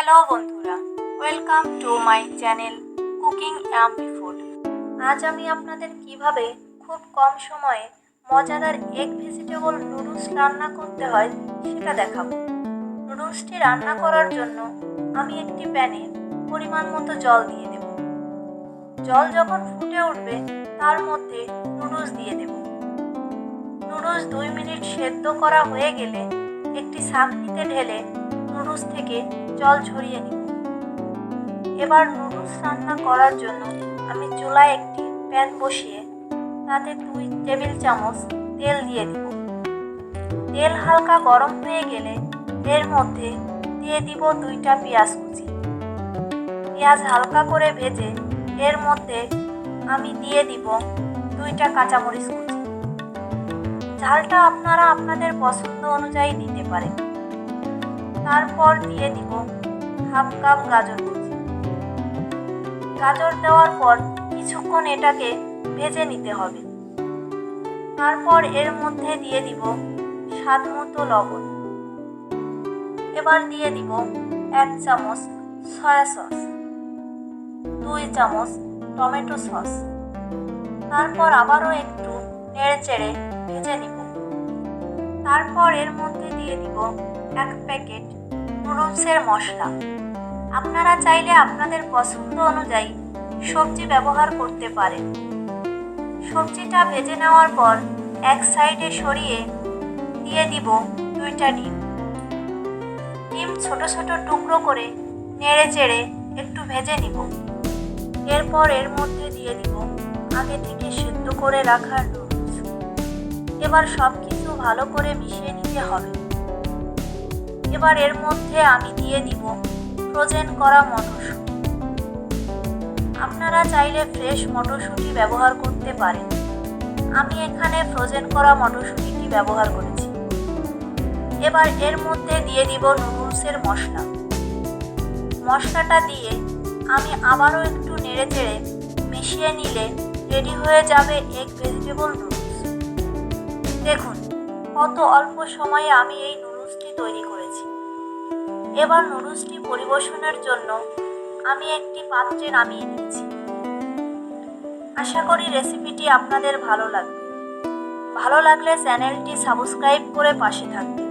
Hello বন্ধুরা, welcome to my channel cooking yummy food. আজ আমি আপনাদের কিভাবে খুব কম সময়ে মজাদার এগ ভেজিটেবল নুডলস রান্না করতে হয় সেটা দেখাবো। নুডলসটি রান্না করার জন্য আমি একটি প্যানে পরিমাণ মতো জল দিয়ে দেব। জল যখন ফুটে উঠবে তার মধ্যে নুডলস দিয়ে দেব। নুডলস 2 মিনিট সেদ্ধ করা হয়ে গেলে একটি ছাঁকনিতে ঢেলে নুডলস থেকে জল ঝরিয়ে নিব। এবার নুডলস রান্না করার জন্য আমি চুলায় একটি প্যান বসিয়ে তাতে 2 টেবিল চামচ তেল দিয়ে দিব। তেল হালকা গরম হয়ে গেলে এর মধ্যে দিয়ে দিব 2টা পেঁয়াজ কুচি। পেঁয়াজ হালকা করে ভেজে এর মধ্যে আমি দিয়ে দিব 2টা কাঁচামরিচ কুচি। ঝালটা আপনারা আপনাদের পছন্দ অনুযায়ী দিতে পারেন। তারপর দিয়ে দিব হাফ কাপ গাজর কুচি। গাজর দেওয়ার পর কিছুক্ষণ এটাকে ভেজে নিতে হবে। তারপর এর মধ্যে দিয়ে দিব স্বাদ মতো লবণ। এবার দিয়ে দিব 1 চামচ সয়া সস, 2 চামচ টমেটো সস। তারপর আবারও একটু নেড়েচেড়ে ভেজে নিব। তারপর এর মধ্যে দিয়ে দিব 1 প্যাকেট নুডলসের মশলা। আপনারা চাইলে আপনাদের পছন্দ অনুযায়ী সবজি ব্যবহার করতে পারেন। সবজিটা ভেজে নেওয়ার পর এক সাইডে সরিয়ে দিয়ে দিব 2টা ডিম। ডিম ছোট ছোট টুকরো করে নেড়ে চেড়ে একটু ভেজে নিব। এরপর এর মধ্যে দিয়ে দিব আগে থেকে সেদ্ধ করে রাখা নুডলস। এবার সব কিছু ভালো করে মিশিয়ে নিতে হবে। এবার এর মধ্যে আমি দিয়ে দিব ফ্রোজেন করা মটরশুঁটি। আপনারা চাইলে ফ্রেশ মটরশুঁটি ব্যবহার করতে পারেন। আমি এখানে ফ্রোজেন করা মটরশুঁটিটি ব্যবহার করেছি। এবার এর মধ্যে দিয়ে দিব নুডলসের মশলা। মশলাটা দিয়ে আমি আবারও একটু নেড়েচেড়ে মিশিয়ে নিলে রেডি হয়ে যাবে এগ ভেজিটেবল নুডলস। দেখুন কত অল্প সময়ে আমি এই নুডলসটি তৈরি করেছি। এবার নুডলসটি পরিবেশনের জন্য আমি একটি পাত্রে নামিয়ে নিয়েছি। আশা করি রেসিপিটি আপনাদের ভালো লাগবে। ভালো লাগলে চ্যানেলটি সাবস্ক্রাইব করে পাশে থাকবেন।